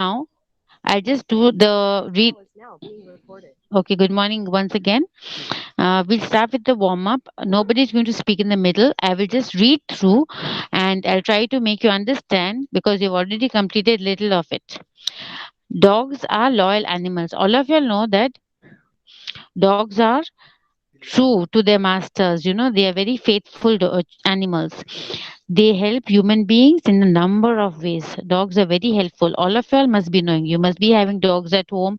Now I'll just do the read. Okay, good morning once again. We'll start with the warm up. Nobody's going to speak in the middle. I will just read through and I'll try to make you understand because you've already completed little of it. Dogs are loyal animals. All of you know that dogs are true to their masters. They are very faithful animals. They help human beings in a number of ways. Dogs are very helpful. All of y'all must be knowing. You must be having dogs at home,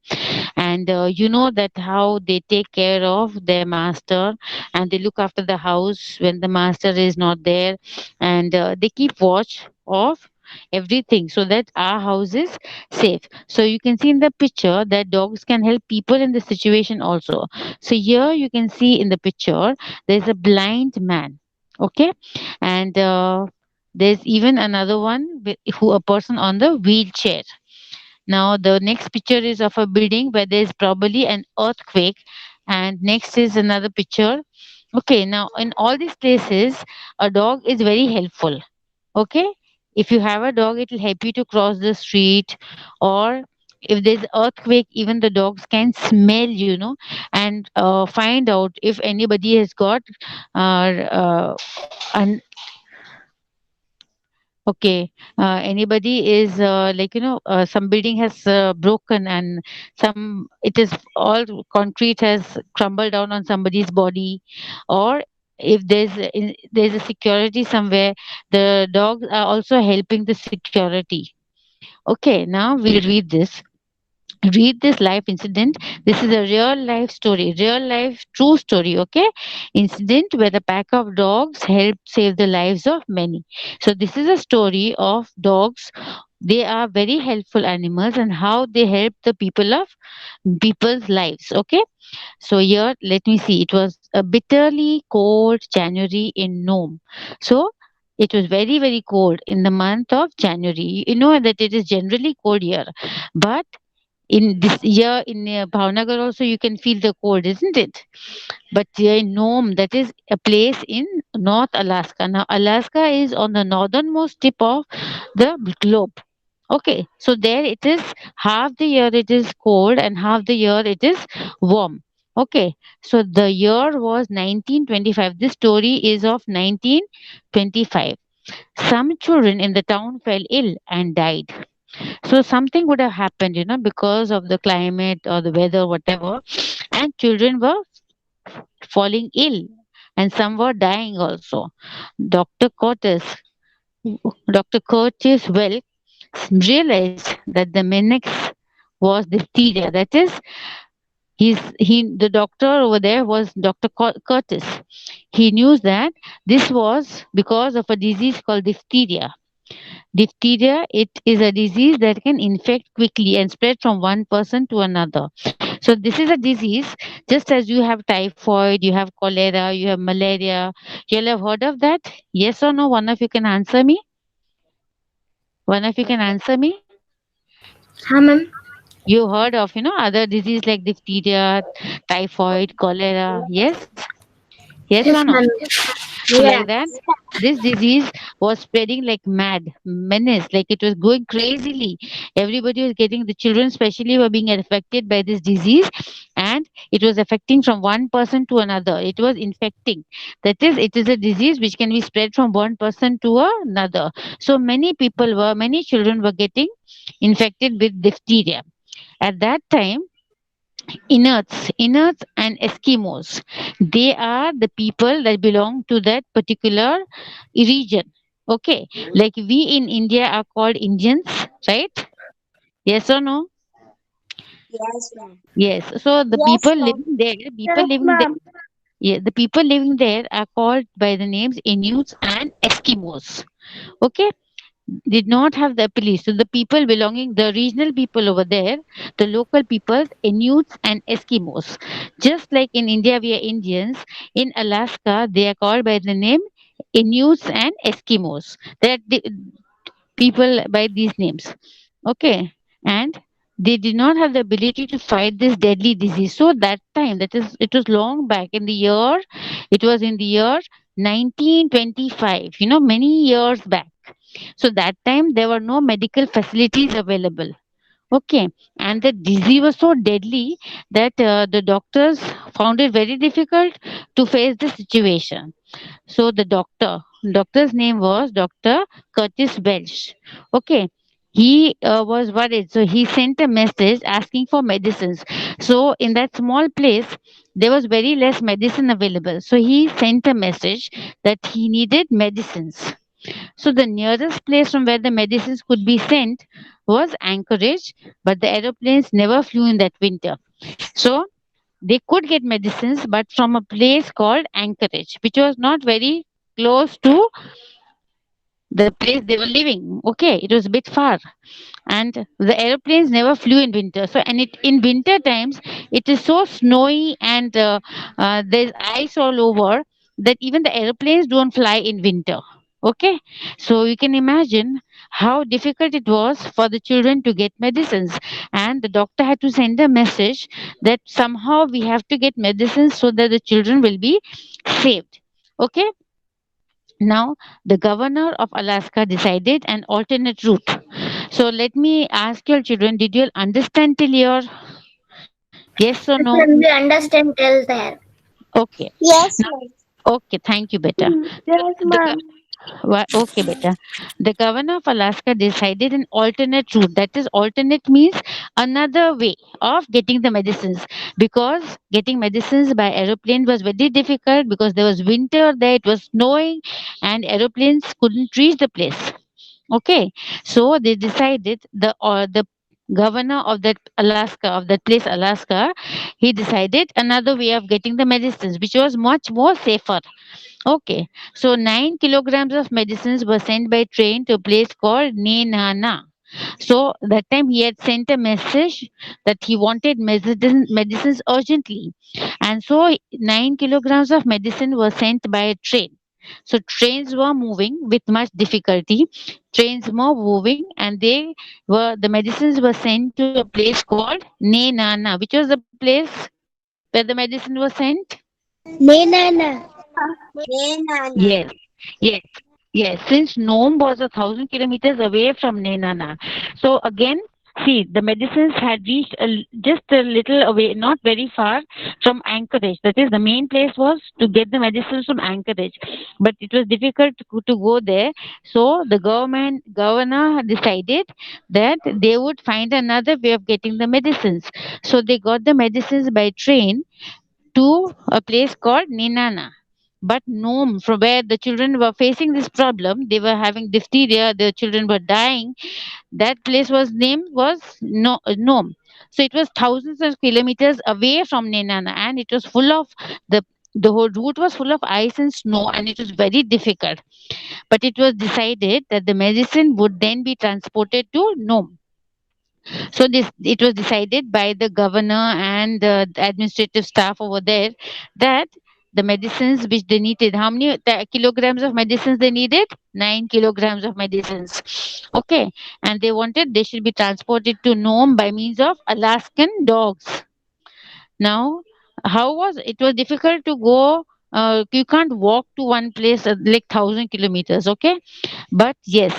and you know that how they take care of their master, and they look after the house when the master is not there, and they keep watch of everything so that our house is safe. So you can see in the picture that dogs can help people in this situation also. So here you can see in the picture there's a blind man. Okay, and there's even another one who a person on the wheelchair. Now the next picture is of a building where there's probably an earthquake, and next is another picture. Okay, now in all these places a dog is very helpful. Okay, if you have a dog it will help you to cross the street, or if there's earthquake even the dogs can smell, and find out if anybody has got an okay, anybody is some building has broken, and some it is all concrete has crumbled down on somebody's body, or if there's a security somewhere, the dogs are also helping the security. Okay, now we'll read this life incident. This is a real life story, real life true story. Okay, incident where a pack of dogs helped save the lives of many. So this is a story of dogs. They are very helpful animals and how they help the people's lives. Okay, so here let me see, it was a bitterly cold January in Nome. So it was very very cold in the month of January. You know that it is generally cold here, but in this year in Bhavnagar also you can feel the cold, isn't it? But here in Nome, that is a place in North Alaska. Now Alaska is on the northernmost tip of the globe. Okay, so there it is, half the year it is cold and half the year it is warm. Okay, so the year was 1925. This story is of 1925. Some children in the town fell ill and died. So something would have happened, because of the climate or the weather, whatever, and children were falling ill and some were dying also. Dr. Curtis, Dr. Curtis Welk realized that the menace was diphtheria. That is, the doctor over there was Dr. Curtis. He knew that this was because of a disease called diphtheria. Diphtheria, it is a disease that can infect quickly and spread from one person to another. So this is a disease, just as you have typhoid, you have cholera, you have malaria. You'll have heard of that? Yes or no? One of you can answer me. One of you can answer me. हाँ ma'am. You heard of, other disease like diphtheria, typhoid, cholera. Yes? Yes or Yes no? Ma'am. So like that, Yes. this disease was spreading like mad, menace, like it was going crazily. Everybody was getting, the children especially were being affected by this disease, and it was affecting from one person to another. It was infecting. That is, it is a disease which can be spread from one person to another. So many children were getting infected with diphtheria. At that time, Inuits and Eskimos. They are the people that belong to that particular region. Okay, like we in India are called Indians, right? Yes or no? Yes, ma'am. Yes. So the Yes, people ma'am. living there, people Yes living there, ma'am. yeah, the people living there are called by the names Inuits and Eskimos. Okay, did not have the police. So the people belonging, the regional people over there, the local people, Inuits and Eskimos. Just like in India we are Indians, in Alaska they are called by the name Inuits and Eskimos. They are people by these names. Okay, and they did not have the ability to fight this deadly disease. So that time, that is, it was long back in the year. It was in the year 1925. Many years back. So that time there were no medical facilities available. Okay, and the disease was so deadly that the doctors found it very difficult to face the situation. So the doctor's name was Dr. Curtis Welsh. Okay. He was worried, so he sent a message asking for medicines. So in that small place, there was very less medicine available. So he sent a message that he needed medicines. So the nearest place from where the medicines could be sent was Anchorage, but the aeroplanes never flew in that winter. So they could get medicines, but from a place called Anchorage, which was not very close to the place they were living. Okay, it was a bit far, and the aeroplanes never flew in winter. So, and it in winter times, it is so snowy and there's ice all over that even the aeroplanes don't fly in winter. Okay, so you can imagine how difficult it was for the children to get medicines, and the doctor had to send a message that somehow we have to get medicines so that the children will be saved. Okay, now the governor of Alaska decided an alternate route. So let me ask your children, did you understand till here? Yes or no? Yes, ma'am. We understand till there. Okay. Yes, Now, ma'am. okay, thank you, beta. So Yes, ma'am. okay, beta. The governor of Alaska decided an alternate route. That is, alternate means another way of getting the medicines, because getting medicines by aeroplane was very difficult because there was winter there, it was snowing, and aeroplanes couldn't reach the place. Okay, so they decided the governor of that Alaska, of that place Alaska, he decided another way of getting the medicines, which was much more safer. Okay, so 9 kilograms of medicines were sent by train to a place called Nenana. So that time he had sent a message that he wanted medicines urgently, and so 9 kilograms of medicine were sent by a train. So trains were moving with much difficulty. Trains were moving, and the medicines were sent to a place called Nenana, which was the place where the medicine was sent. Nenana. Hey, Nana. Yes, yes, yes. Since Nome was 1,000 kilometers away from Nenana, so again, see, the medicines had reached just a little away, not very far from Anchorage. That is, the main place was to get the medicines from Anchorage, but it was difficult to go there. So the governor had decided that they would find another way of getting the medicines. So they got the medicines by train to a place called Ninana. But Nome, from where the children were facing this problem, they were having diphtheria, the children were dying. That place was named was no, Nome. So it was thousands of kilometers away from Ninana, and it was full of the the whole route was full of ice and snow, and it was very difficult. But it was decided that the medicine would then be transported to Nome. So this it was decided by the governor and the administrative staff over there that the medicines which they needed, how many kilograms of medicines they needed? 9 kilograms of medicines. Okay, and they wanted they should be transported to Nome by means of Alaskan dogs. Now, how was it was difficult to go. You can't walk to one place like 1,000 kilometers. Okay, but yes,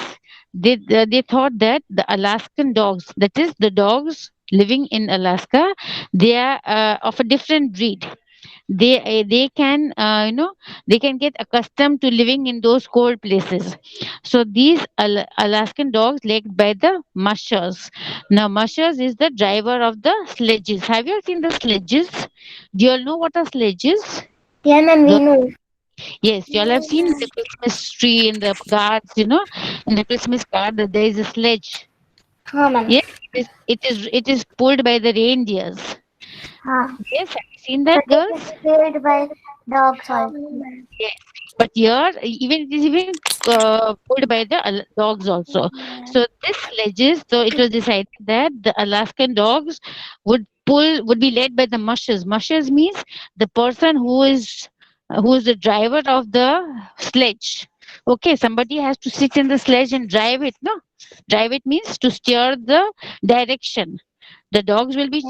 they thought that the Alaskan dogs, that is the dogs living in Alaska, they are of a different breed. They can they can get accustomed to living in those cold places. So these Alaskan dogs led by the mushers. Now mushers is the driver of the sledges. Have you seen the sledges? Do you all know what are sledges? Yeah, ma'am. We know. Yes, you all have seen the Christmas tree in the cards, in the Christmas card that there is a sledge. हाँ, ma'am. Yes, it is pulled by the reindeers. हाँ. Yes, have you seen But that, it is girls? played by dogs also. Yes, but here even it is even pulled by the dogs also. So this sledges, so it was decided that the Alaskan dogs would be led by the mushers. Mushers means the person who is the driver of the sledge. Okay, somebody has to sit in the sledge and drive it. No, drive it means to steer the direction. The dogs will be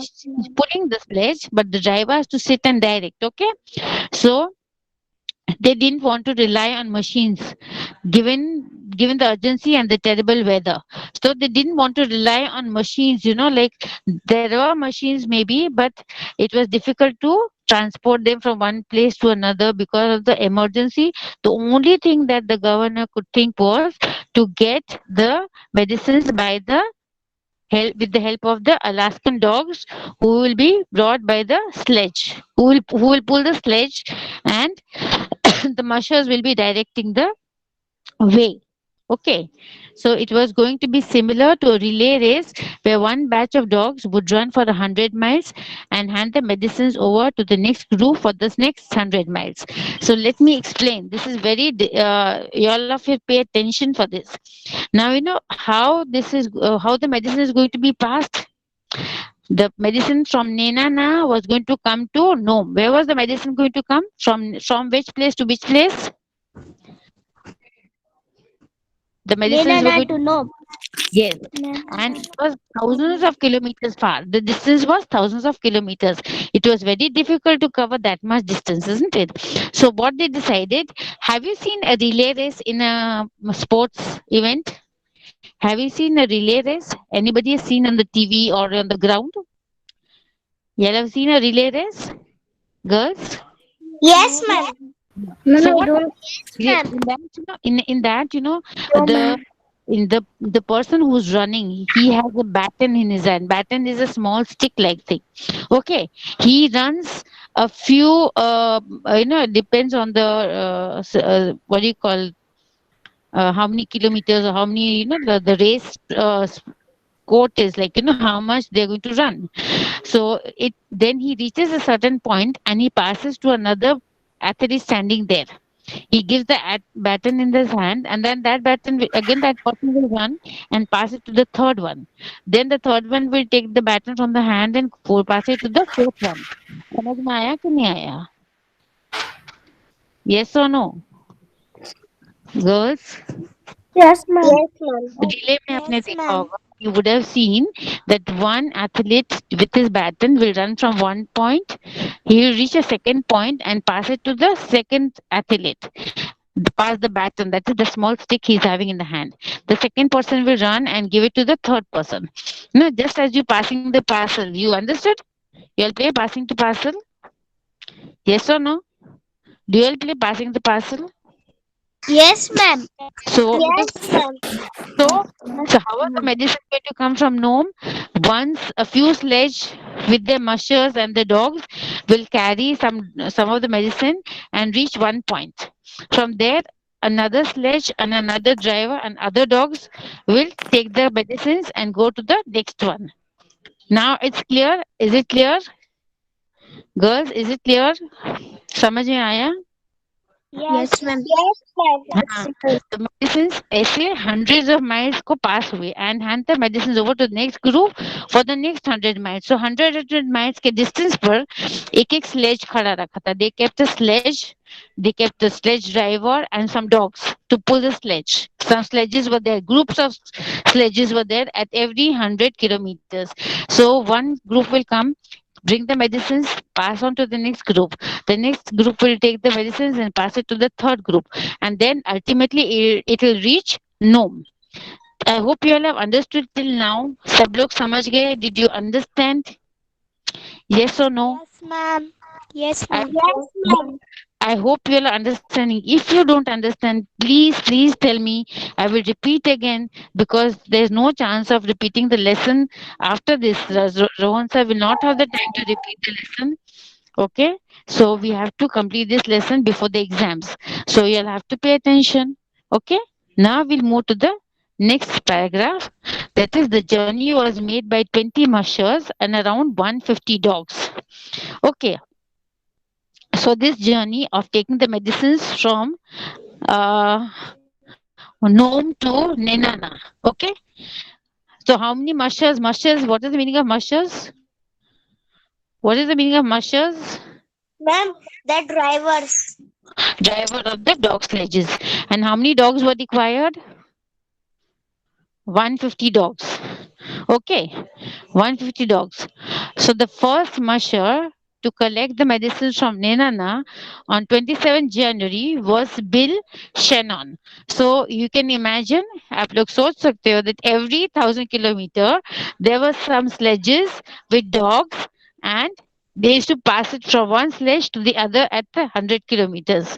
pulling the sledge, but the driver has to sit and direct. Okay, so they didn't want to rely on machines, given given the urgency and the terrible weather. So they didn't want to rely on machines, like there were machines maybe, but it was difficult to transport them from one place to another because of the emergency. The only thing that the governor could think was to get the medicines by the help with the help of the Alaskan dogs, who will be brought by the sledge, who will pull the sledge, and the mushers will be directing the way. Okay, so it was going to be similar to a relay race where one batch of dogs would run for 100 miles and hand the medicines over to the next group for this next 100 miles. So let me explain. This is you all of you pay attention for this. Now you know how the medicine is going to be passed. The medicine from Nenana was going to come to Nome. Where was the medicine going to come from? Which place to which place? The medicines were Nena going to know. Yes, and it was thousands of kilometers far. The distance was thousands of kilometers. It was very difficult to cover that much distance, isn't it? So, what they decided, have you seen a relay race in a sports event? Have you seen a relay race? Anybody has seen on the TV or on the ground? You have seen a relay race, girls? Yes, ma'am. No, So, no, I what don't. Yeah, Ma'am. in that No, the ma'am. in the person who's running, he has a baton in his hand. Baton is a small stick like thing. Okay, he runs a few it depends on the what do you call, how many kilometers, or how many, the race quote is, like, how much they're going to run. So it then he reaches a certain point and he passes to another athlete standing there. He gives the baton in his hand, and then that baton again, that person will run and pass it to the third one. Then the third one will take the baton from the hand and pass it to the fourth one. समझ में आया कि नहीं आया? Yes or no, girls? Yes, ma'am. Yes, ma'am. Relay में आपने Yes, देखा ma'am. होगा. You would have seen that one athlete with his baton will run from one point. He will reach a second point and pass it to the second athlete. Pass the baton, that is the small stick he's having in the hand. The second person will run and give it to the third person. Just as you passing the parcel, you understood? You all play passing to parcel? Yes or no? Do you all play passing the parcel? Yes, ma'am. So Yes, ma'am. So, so how are the medicine going to come from Nome? Once a few sledge with their mushers and the dogs will carry some of the medicine and reach one point. From there, another sledge and another driver and other dogs will take the medicines and go to the next one. Now it's clear. Is it clear, girls? Is it clear? समझ में आया? Yes, ma'am. Yes, ma'am. हाँ, the medicines ऐसे hundreds of miles को pass हुए and hand the medicines over to the next group for the next 100 miles. So 100 miles के distance पर एक sledge खड़ा रखा था. They kept the sledge driver and some dogs to pull the sledge. Some sledges were there. Groups of sledges were there at every 100 kilometers. So one group will come, bring the medicines, pass on to the next group. The next group will take the medicines and pass it to the third group, and then ultimately it will reach Nome. I hope you all have understood till now. सब लोग समझ गए? Did you understand? Yes or no? Yes, ma'am. Yes, I, ma'am. Yes, ma'am. I hope you all are understanding. If you don't understand, please tell me. I will repeat again, because there's no chance of repeating the lesson after this. Rohan sir will not have the time to repeat the lesson. Okay, so we have to complete this lesson before the exams. So you'll have to pay attention. Okay, now we'll move to the next paragraph. That is, the journey was made by 20 mushers and around 150 dogs. Okay, so this journey of taking the medicines from uh, Nome to Nenana. Okay, so how many mushers? What is the meaning of mushers? What is the meaning of mushers? Ma'am, the drivers. Driver of the dog sledges. And how many dogs were required? 150 dogs. Okay, 150 dogs. So the first musher to collect the medicines from Nenana on 27 January was Bill Shannon. So you can imagine, आप लोग सोच सकते हो that every 1,000 kilometer there were some sledges with dogs, and they used to pass it from one sledge to the other at the 100 kilometers.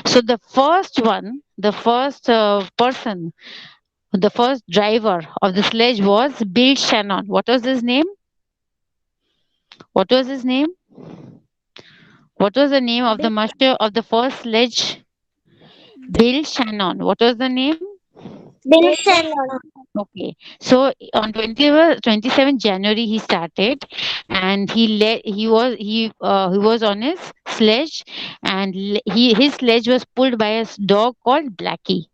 So the first one, the first person, the first driver of the sledge was Bill Shannon. What was his name? What was his name? What was the name of the Bill, master of the first sledge? Bill Shannon. What was the name? Bill Bill Shannon. Shannon. Okay. So on 27 January he started, and he was on his sledge, and his sledge was pulled by a dog called Blackie.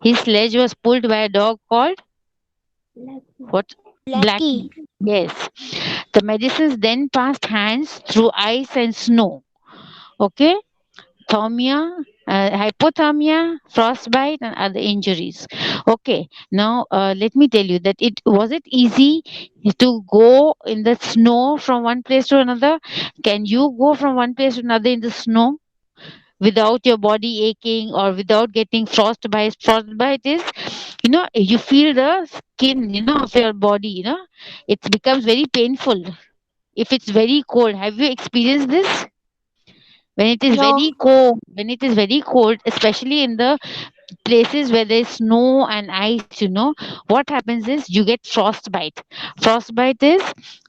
His sledge was pulled by a dog called what? Blackie. Blackie. Yes. The medicines then passed hands through ice and snow. Okay. Thermia, hypothermia, frostbite, and other injuries. Okay, now let me tell you that it easy to go in the snow from one place to another. Can you go from one place to another in the snow without your body aching or without getting frostbite? Frostbite is, you feel the skin, of your body. It becomes very painful if it's very cold. Have you experienced this? No. When it is very cold, especially in the places where there's snow and ice, what happens is you get frostbite. Frostbite is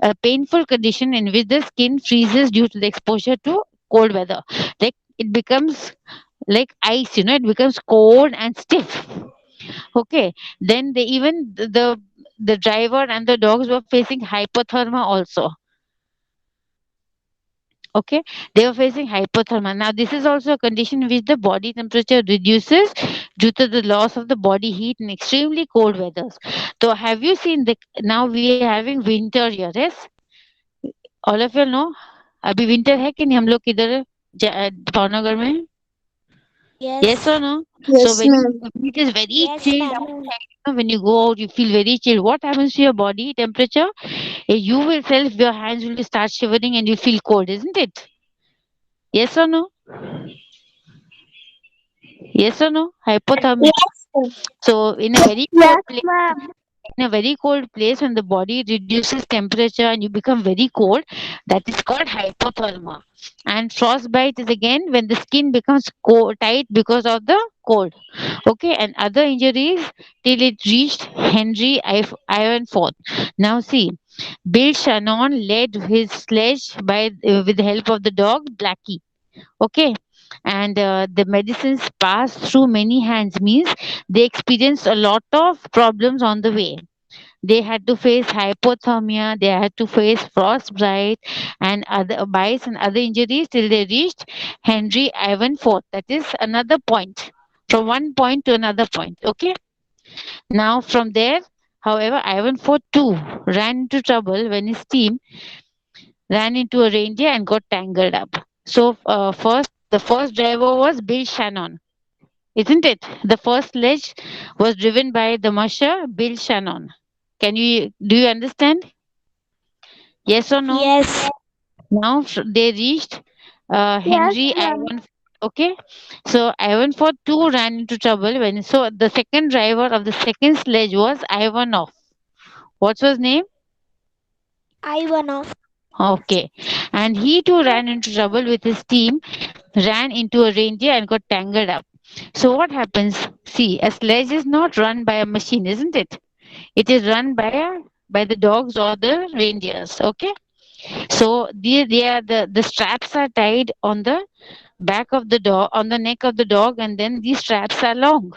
a painful condition in which the skin freezes due to the exposure to cold weather. Like, it becomes like ice, it becomes cold and stiff. Okay, then the driver and the dogs were facing hypothermia also. Okay, they were facing hypothermia. Now this is also a condition in which the body temperature reduces due to the loss of the body heat in extremely cold weathers. So have you seen the now we are having winter here? Yes, all of you know अभी winter है कि नहीं हम लोग किधर भावनगर में? Yes or Yes. no? So Yes, ma'am. when it is very Yes, chilled ma'am. outside, when you go out, you feel very chilled. What happens to your body temperature? You will self, your hands will start shivering and you feel cold, isn't it? Yes or no? Yes or no? Hypothermia. Yes, sir. So Yes, ma'am. in a very cold place, when the body reduces temperature and you become very cold, that is called hypothermia. And frostbite is again when the skin becomes tight because of the cold. Okay, and other injuries till it reached Henry Ironforth. Now see, Bill Shannon led his sledge with the help of the dog Blackie. Okay, and the medicines pass through many hands means they experienced a lot of problems on the way. They had to face hypothermia, they had to face frostbite and other bites and other injuries till they reached Henry Ivan Fort. That is another point, from one point to another point. Okay, now from there, however, Ivan Fort too ran into trouble when his team ran into a reindeer and got tangled up. So the first driver was Bill Shannon, isn't it? The first sledge was driven by the musher Bill Shannon. Do you understand? Yes or no? Yes. Now they reached Yes, Henry ma'am. Ivan. Okay, so Ivan Ford too ran into trouble when the second driver of the second sledge was Ivanov. What's his name? Ivanov. Okay, and he too ran into trouble with his team, ran into a reindeer and got tangled up. So what happens? See, a sledge is not run by a machine, isn't it? It is run by the dogs or the reindeers. Okay, so they are the straps are tied on the back of the dog, on the neck of the dog, and then these straps are long.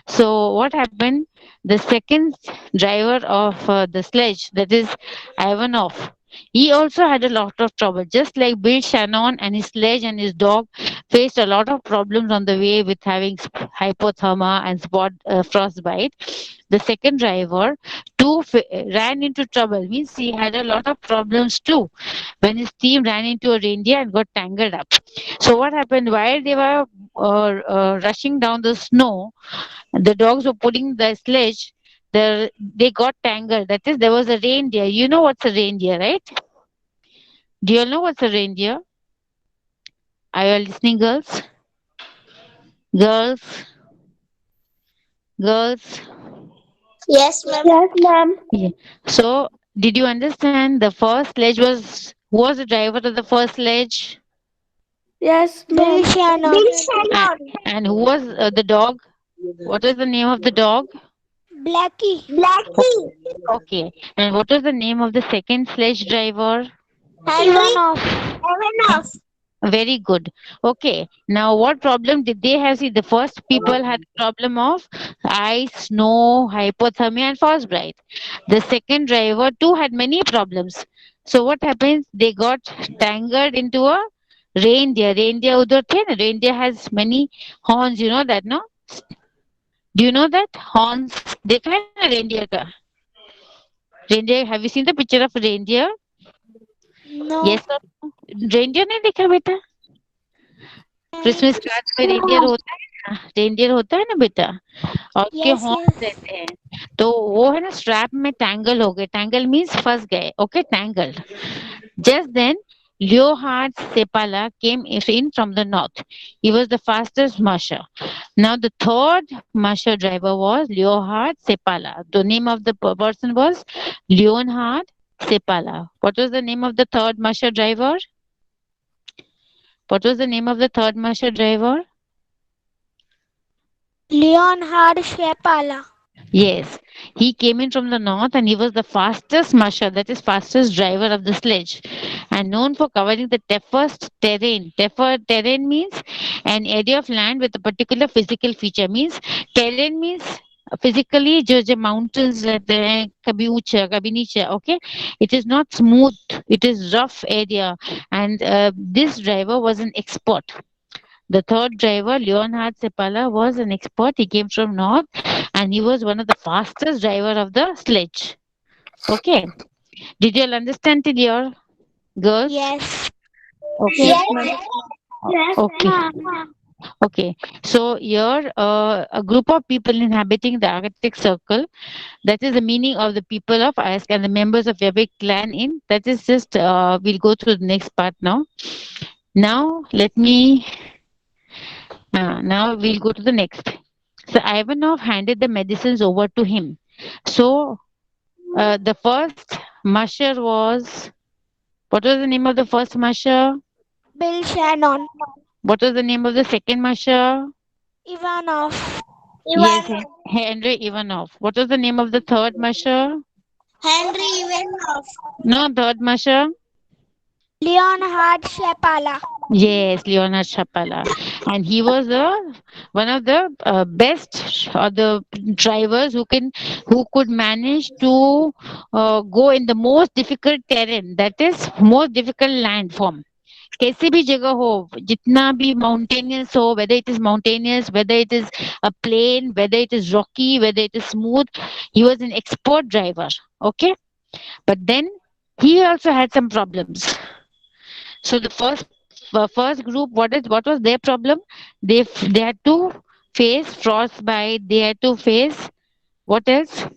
So what happened? The second driver of the sledge, that is Ivanov, he also had a lot of trouble. Just like Bill Shannon and his sledge and his dog faced a lot of problems on the way with having hypothermia and frostbite. The second driver too ran into trouble. Means he had a lot of problems too when his team ran into a reindeer and got tangled up. So what happened while they were rushing down the snow? The dogs were pulling the sledge. They got tangled. That is, there was a reindeer. You know what's a reindeer, right? Do you all know what's a reindeer? Are you all listening, girls? Girls, girls. Yes, ma'am. Yes, ma'am. Yeah. So, did you understand the first sledge was who was the driver of the first sledge? Yes, Bill ma'am. Shannon. Bill And, Shannon. and who was the dog? What is the name of the dog? Blackie. Blackie. Okay. And what was the name of the second sledge driver? Henry. Ivanov. Ivanov. Very good. Okay. Now, what problem did they have? See, the first people had the problem of ice, snow, hypothermia, and frostbite. The second driver too had many problems. So, what happens? They got tangled into a reindeer. Reindeer udhar the na? Reindeer has many horns. You know that, no? Do you know that horns? देखा है ना reindeer का? Reindeer. Have you seen the picture of reindeer? No. Yes or no? Reindeer नहीं देखा बेटा? Christmas card में reindeer होता है ना, रेंडियर होता है ना बेटा, और उसके Yes, हॉर्न yes. रहते हैं। तो वो है ना स्ट्रैप में टैंगल हो गए, टैंगल मीन्स फंस गए, okay tangled. Just then Leonhard Seppala came in from the north. He was the fastest musher. Now the third musher driver was Leonhard Seppala. The name of the person was Leonhard Seppala. What was the name of the third musher driver? What was the name of the third musher driver? Leonhard Schwepala. Yes, he came in from the north and he was the fastest musher, that is, fastest driver of the sledge, and known for covering the toughest terrain. Tougher terrain means an area of land with a particular physical feature. Means terrain means physically जो mountains रहते हैं कभी ऊंचा कभी नीचे, okay, it is not smooth, it is rough area, and this driver was an expert. The third driver, Leonhard Seppala, was an expert. He came from north and he was one of the fastest driver of the sledge. Okay. Did you all understand till here, girls? Yes. Okay. Yes, Yes. ma'am. Yes, Okay. ma'am. Okay. So here, a group of people inhabiting the Arctic Circle. That is the meaning of the people of Ask and the members of every clan in. That is just. We'll go through the next part now. Now let me. Now we'll go to the next. So Ivanov handed the medicines over to him. So the first musher was, what was the name of the first musher? Bill Shannon. What was the name of the second musher? Ivanov. Yes, Ivanov. Henry Ivanov. What was the name of the third musher? Henry Ivanov. No, third musher. Leonhard Schwepala. Yes, Leonard Chapala, and he was one of the best or the drivers who could manage to go in the most difficult terrain, that is most difficult landform. कैसी भी जगह हो, जितना भी mountainous हो, whether it is mountainous, whether it is a plain, whether it is rocky, whether it is smooth, he was an expert driver. Okay, but then he also had some problems. So the first group, what was their problem? They had to face frostbite. They had to face what else?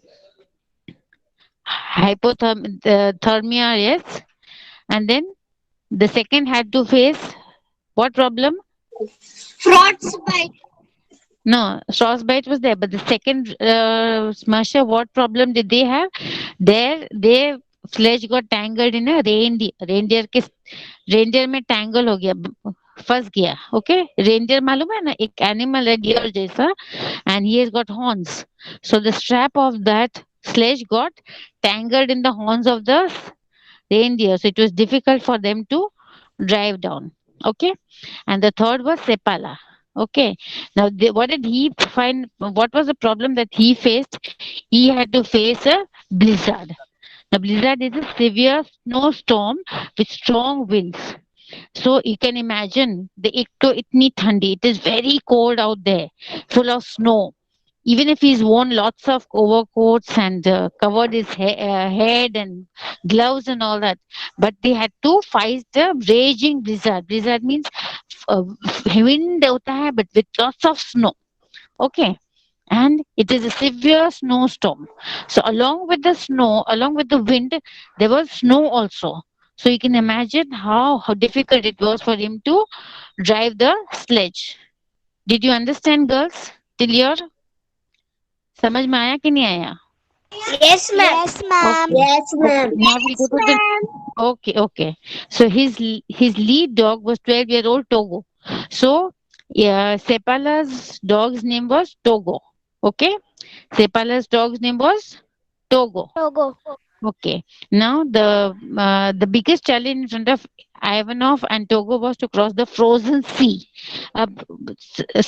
Hypothermia, yes. And then the second had to face what problem? Frostbite. No, frostbite was there, but the second smasher, what problem did they have? Their sledge got tangled in a reindeer. Reindeer में tangle हो गया, फंस गया। Okay, reindeer मालूम है ना, एक animal है डियर जैसा, and he has got horns, so the strap of that sledge got tangled in the horns of the reindeer, so it was difficult for them to drive down. Okay, and the third was Sepala. Okay, now what did he find? What was the problem that he faced? He had to face a blizzard. The blizzard is a severe snowstorm with strong winds. So you can imagine the एक तो इतनी ठंडी, it is very cold out there, full of snow. Even if he's worn lots of overcoats and covered his head and gloves and all that, but they had to fight the raging blizzard. Blizzard means uh, wind होता है, but with lots of snow. Okay, and it is a severe snowstorm. So along with the snow, along with the wind, there was snow also. So you can imagine how difficult it was for him to drive the sledge. Did you understand, girls? Till your समझ में आया कि नहीं आया? Yes, ma'am. Yes, ma'am. Okay. Yes, Okay. ma'am. Now we'll go Yes, to the. ma'am. Okay. Okay. So his lead dog was 12-year-old Togo. So yeah, Sepala's dog's name was Togo. Okay. Sepala's dog's name was Togo. Togo. Okay. Now the biggest challenge in front of Ivanov and Togo was to cross the frozen sea. अब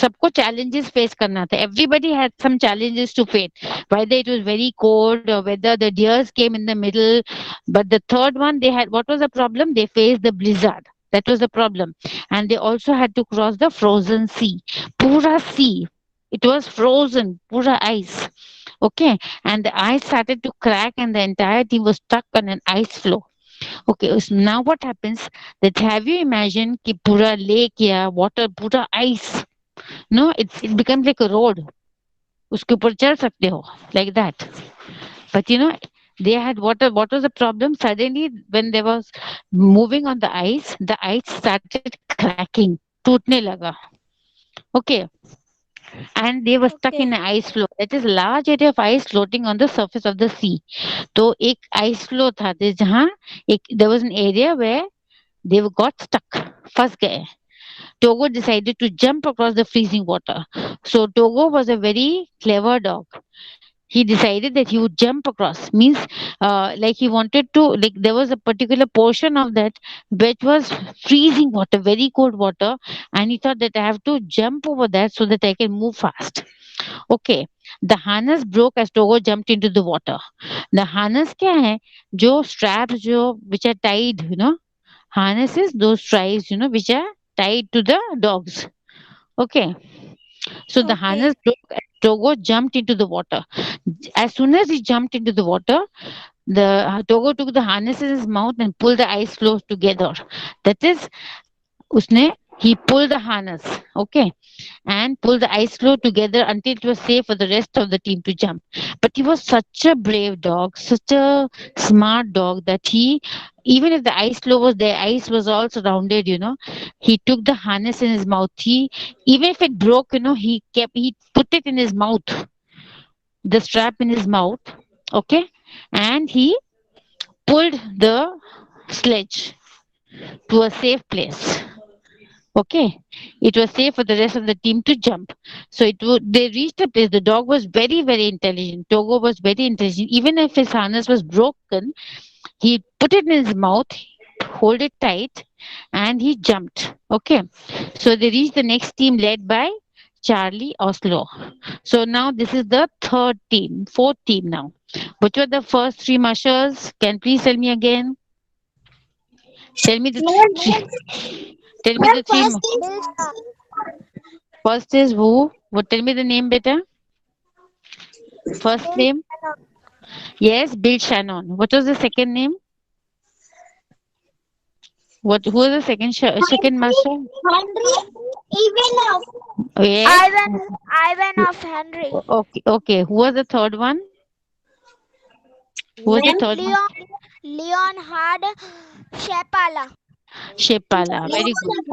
सबको challenges face करना था. Everybody had some challenges to face. Whether it was very cold or whether the deers came in the middle. But the third one, they had, what was the problem? They faced the blizzard. That was the problem. And they also had to cross the frozen sea. Pura sea. It was frozen. Pura ice. Okay, and the ice started to crack and the entire team was stuck on an ice floe. Okay, so now what happens that, have you imagined कि पूरा lake या water पूरा ice, no, it becomes like a road, उसके ऊपर चल सकते हो, like that. But they had water. What was the problem? Suddenly when they was moving on the ice started cracking, टूटने लगा. Okay, and they were stuck in Okay. an ice floe. That is large area of ice floating on the surface of the sea. तो एक ice floe था जहाँ there was an area where they got stuck, फंस गए. Togo decided to jump across the freezing water. So Togo was a very clever dog. He decided that he would jump across. Means, like he wanted to, like there was a particular portion of that which was freezing water, very cold water, and he thought that I have to jump over that so that I can move fast. Okay, the harness broke as Togo jumped into the water. The harness क्या है? जो straps जो which are tied, harnesses, those ties, which are tied to the dogs. Okay, so the Okay. harness broke as Togo jumped into the water. As soon as he jumped into the water, the Togo took the harness in his mouth and pulled the ice floes together. That is, उसने he pulled the harness, okay, and pulled the ice floe together until it was safe for the rest of the team to jump. But he was such a brave dog, such a smart dog that he, even if the ice floe was there, ice was all surrounded, he took the harness in his mouth. Even if it broke, he put it in his mouth, the strap in his mouth, okay, and he pulled the sledge to a safe place. Okay, it was safe for the rest of the team to jump. So they reached a place. The dog was very, very intelligent. Togo was very intelligent. Even if his harness was broken, he put it in his mouth, hold it tight, and he jumped. Okay, so they reached the next team led by Charlie Oslo. So now this is the fourth team now. Which were the first three mushers? Can please tell me again? Tell me the tell me the three. First is First is who? What? Tell me the name, better. First Bill name? Yes, Bill Shannon. What was the second name? What? Who was the second master? Henry Ivanov. Yes. Ivan of Henry. Okay. Okay. Who was the third one? Who was the Ma'am? third one? Leonhard Shepala. Shepala. Very good.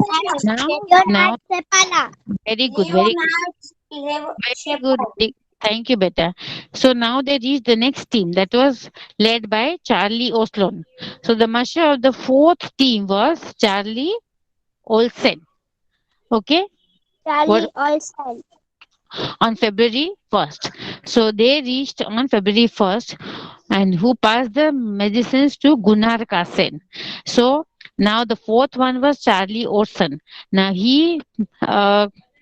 Now, Leonhard Shepala. very good. Very good. Very good. Thank you, better. So now they reached the next team that was led by Charlie Oslon. So the musher of the fourth team was Charlie Olsen. Okay, Charlie what Olsen. on February 1st. So they reached on February 1st, and who passed the medicines to Gunnar Kassen. So now the fourth one was Charlie Olsen. Now he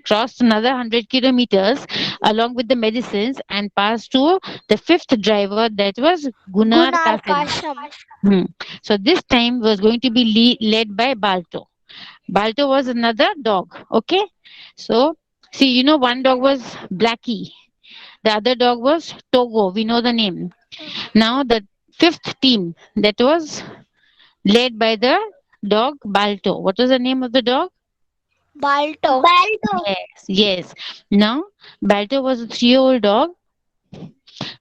crossed another 100 kilometers along with the medicines and passed to the fifth driver, that was Gunnar Gunnar Kassen. Kasham. Hmm. So this time was going to be led by Balto. Balto was another dog. Okay. So see, one dog was Blackie. The other dog was Togo. We know the name. Now the fifth team that was led by the dog Balto. What was the name of the dog? Balto. Balto. Yes, yes. Now Balto was a 3-year-old dog.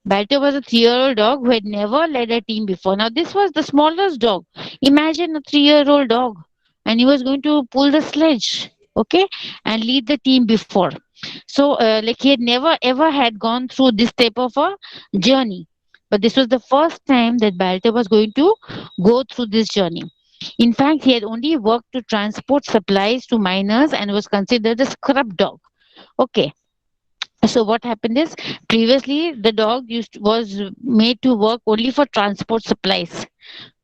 Balto was a 3-year-old dog who had never led a team before. Now, this was the smallest dog. Imagine a 3-year-old dog, and he was going to pull the sledge, okay, and lead the team before. So, like he had never ever had gone through this type of a journey. But this was the first time that Balto was going to go through this journey. In fact, he had only worked to transport supplies to miners and was considered a scrub dog. Okay, so what happened is previously the dog was made to work only for transport supplies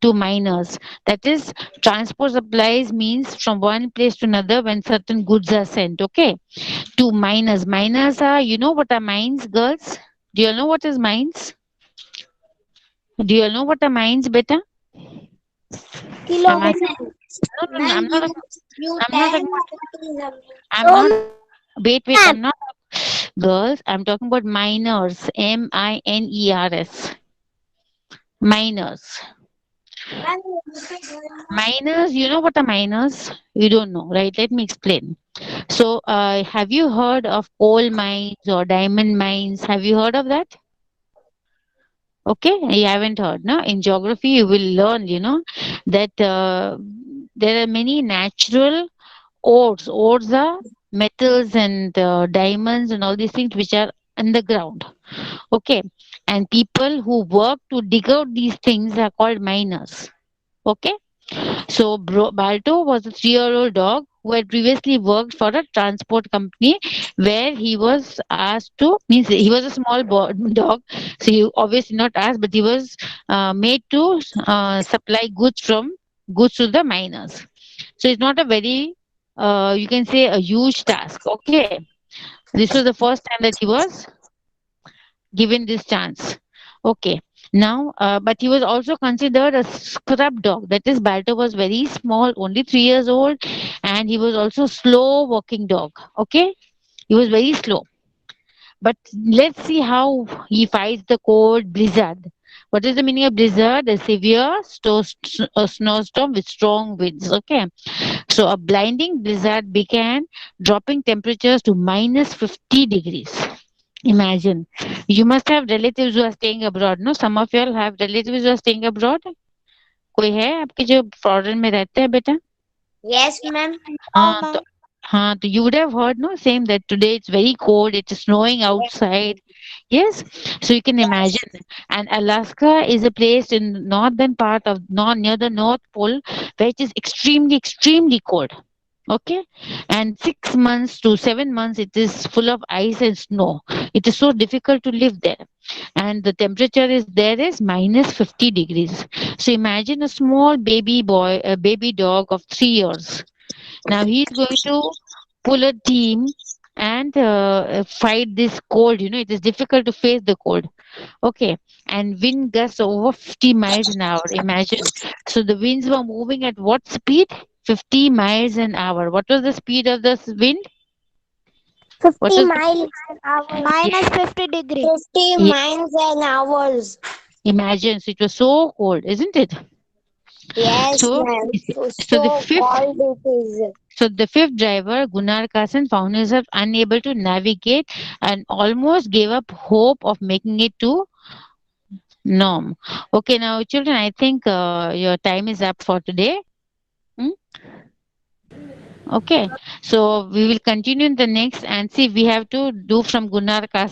to miners. That is, transport supplies means from one place to another when certain goods are sent. Okay, to miners. Miners are, you know what are mines, girls? Do you know what is mines? Do you know what are mines, beta? I'm asking. No, no, no. Ma'am, you I'm not. tell talking- what is I'm No, not. Wait, wait. ma'am. I'm not. Girls, I'm talking about miners. Miners. Miners. Miners, you know what are miners? You don't know, right? Let me explain. So, have you heard of coal mines or diamond mines? Have you heard of that? Okay, you haven't heard, no? In geography, you will learn, that there are many natural ores. Ores are metals and diamonds and all these things which are underground. Okay, and people who work to dig out these things are called miners. Okay, so Balto was a 3-year-old dog who had previously worked for a transport company where he was asked to, means he was a small dog, so he obviously not asked, but he was made to supply goods to the miners. So it's not a very, you can say, a huge task. Okay, this was the first time that he was given this chance. Okay. Now, but he was also considered a scrub dog. That is, Balto was very small, only 3 years old, and he was also slow walking dog. Okay, he was very slow. But let's see how he fights the cold blizzard. What is the meaning of blizzard? A severe snowstorm with strong winds. Okay, so a blinding blizzard began, dropping temperatures to -50 degrees. Imagine. You must have relatives who are staying abroad, no? Some of you all have relatives who are staying abroad. कोई है आपके जो foreign में रहते हैं बेटा? Yes, ma'am. No, हाँ तो ma'am. हाँ तो you would have heard, no, same that today it's very cold, it is snowing outside. Yes, so you can imagine. And Alaska is a place in northern part of near the North Pole, where it is extremely cold. Okay, and 6 months to 7 months it is full of ice and snow. It is so difficult to live there, and the temperature is there is -50 degrees. So imagine a small baby boy, a baby dog of 3 years. Now he is going to pull a team and fight this cold. It is difficult to face the cold. Okay, and wind gusts over 50 miles an hour. Imagine. So the winds were moving at what speed? 50 miles an hour. What was the speed of the wind? What 50 was the miles an hour. Minus yes, 50 degree. 50 yes. miles an hours. Imagine. So it was so cold, isn't it? Yes, So ma'am. so the So fifth cold it is. so the fifth driver, Gunnar Carlson, found himself unable to navigate and almost gave up hope of making it to Norm. Okay, now children, I think your time is up for today. Hmm? Okay, so we will continue in the next and see we have to do from Gunnar Kasim